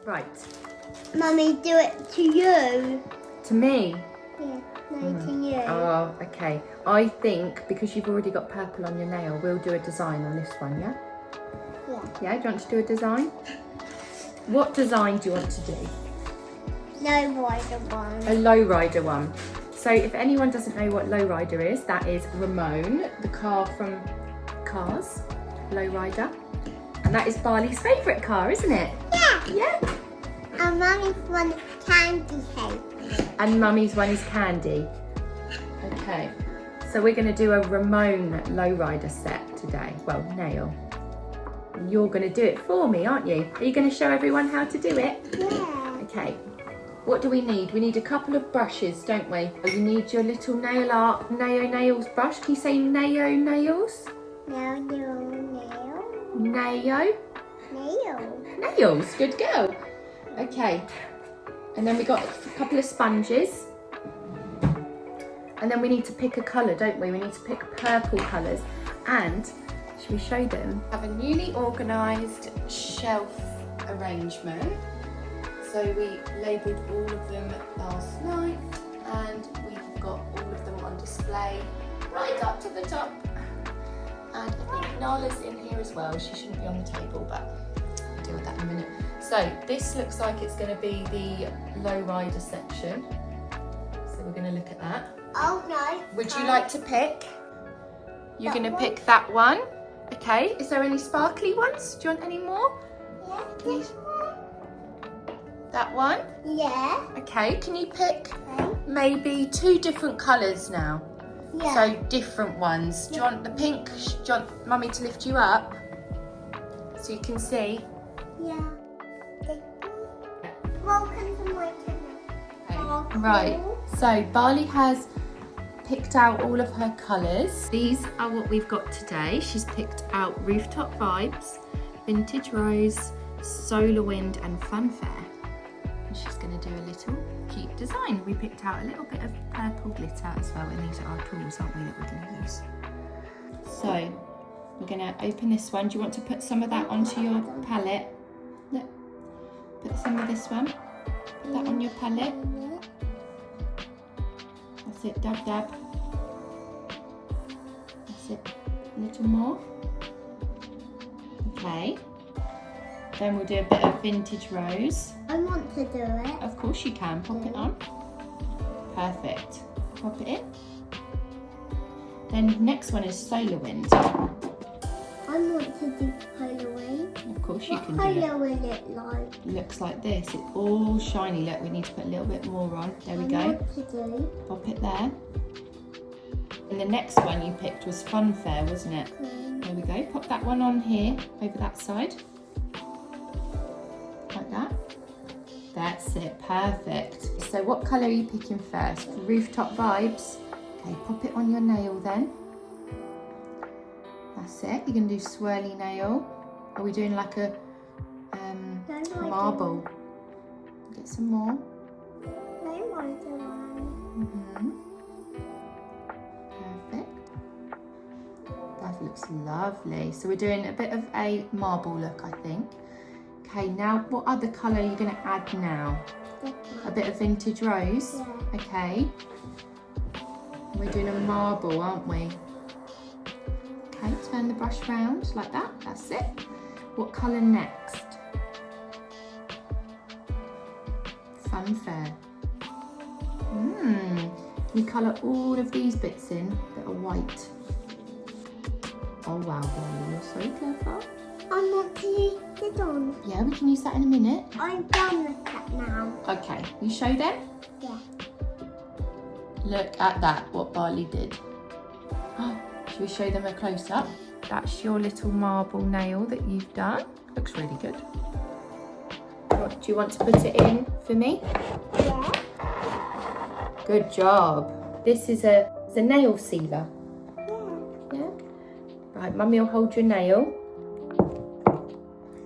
Right. Mummy, do it to you. To me? Yeah, no, to you. Oh, okay. I think because you've already got purple on your nail, we'll do a design on this one, yeah? Yeah. Yeah, do you want to do a design? What design do you want to do? Lowrider one. A lowrider one. So if anyone doesn't know what lowrider is, that is Ramone, the car from Cars, lowrider. And that is Bali's favourite car, isn't it? Yeah. Yeah. And Mummy's one is candy cake. And Mummy's one is candy. Okay. So we're going to do a Ramone lowrider set today. Well, nail. You're going to do it for me, aren't you? Are you going to show everyone how to do it? Yeah. Okay. What do we need? We need a couple of brushes, don't we? You need your little nail art Naio nails brush. Can you say Naio nails? Nail. Naio? Nail. Nails, good girl. Okay. And then we got a couple of sponges. And then we need to pick a colour, don't we? We need to pick purple colours. And, should we show them? Have a newly organised shelf arrangement. So we labelled all of them last night and we've got all of them on display right up to the top. And I think Nala's in here as well. She shouldn't be on the table, but I'll deal with that in a minute. So this looks like it's going to be the lowrider section. So we're going to look at that. Oh no. Would you like to pick? You're going to pick that one. Okay. Is there any sparkly ones? Do you want any more? Yeah. Please. That one? Yeah. Okay, can you pick maybe 2 different colours now? Yeah. So different ones. Do you want the pink? Do you want Mummy to lift you up so you can see? Yeah. Welcome to my channel. Okay. Right, so Bali has picked out all of her colours. These are what we've got today. She's picked out Rooftop Vibes, Vintage Rose, Solar Wind and Funfair. She's going to do a little cute design. We picked out a little bit of purple glitter as well, and these are our tools, aren't we, that we're going to use. So we're going to open this one. Do you want to put some of that onto your palette? Look, put some of this one. Put that on your palette. That's it, dab dab. That's it, a little more. Okay. Then we'll do a bit of Vintage Rose. I want to do it. Of course you can. Pop it on. Perfect. Pop it in. Then next one is Solar Wind. I want to do Solar Wind. Of course you can do What it. colour will it like? It looks like this. It's all shiny. Look, we need to put a little bit more on. There we I go. want to do. Pop it there. And the next one you picked was Funfair, wasn't it? There we go. Pop that one on here, over that side. Like that. That's it, perfect. So what colour are you picking first? Rooftop Vibes. Okay, pop it on your nail then. That's it. You're going to do swirly nail. Are we doing like a marble? Get some more. Perfect. That looks lovely. So we're doing a bit of a marble look, I think. Okay, now what other colour are you going to add now? A bit of Vintage Rose? Yeah. Okay. We're doing a marble, aren't we? Okay, turn the brush round like that. That's it. What colour next? Funfair. You colour all of these bits in that are white. Oh wow, Bali, you're so clever. I want to use it on. Yeah, we can use that in a minute. I'm done with that now. Okay, you show them? Yeah. Look at that, what Bali did. Should we show them a close-up? That's your little marble nail that you've done. Looks really good. What, do you want to put it in for me? Yeah. Good job. This is a nail sealer. Yeah? Right, Mummy will hold your nail.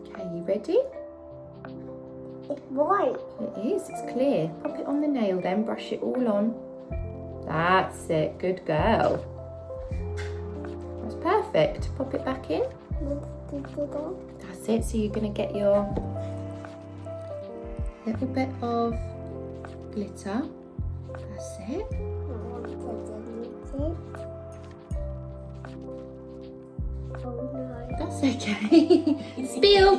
Okay, you ready? It's white. It is, it's clear. Pop it on the nail then, brush it all on. That's it, good girl. That's perfect. Pop it back in. That's it, so you're going to get your little bit of glitter. That's it. I want to delete it. Oh no. That's okay. Spill.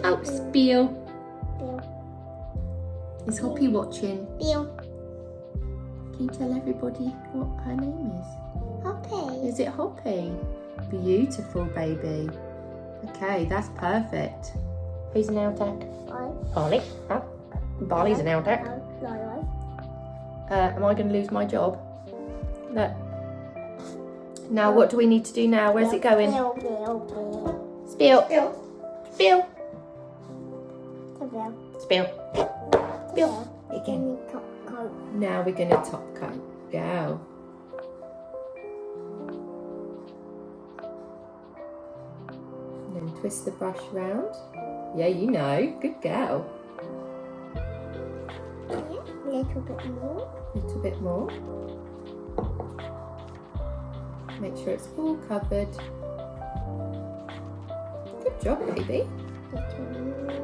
Oh, spill. Bill. Is Hoppy watching? Bill. Can you tell everybody what her name is? Hoppy. Is it Hoppy? Beautiful, baby. Okay, that's perfect. Who's an outtack? Bali. Oh, Bali's an outtack. Am I going to lose my job? No. Now, what do we need to do now? Where's it going? Bill. Spill. Bill. Spill. Bill. Spill. Spill. Again. Top coat. Now we're going to top coat. Go. And then twist the brush round. Yeah, you know. Good girl. Little bit more. Little bit more. Make sure it's all covered. Good job, baby. Little more.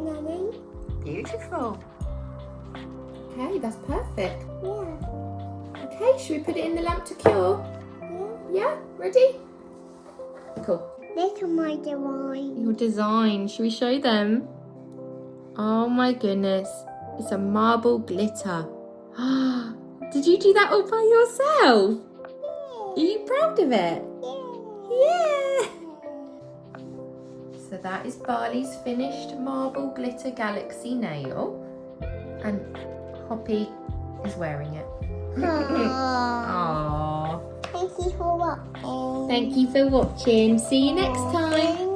Nanny? Beautiful. Okay, that's perfect. Yeah. Okay, should we put it in the lamp to cure? Yeah. Yeah, ready? Cool. Little my design. Your design, should we show them? Oh my goodness, it's a marble glitter. Did you do that all by yourself? Are you proud of it? Yeah! So that is Bali's finished marble glitter galaxy nail. And Hoppy is wearing it. Aww. Thank you for watching. Thank you for watching. See you next time.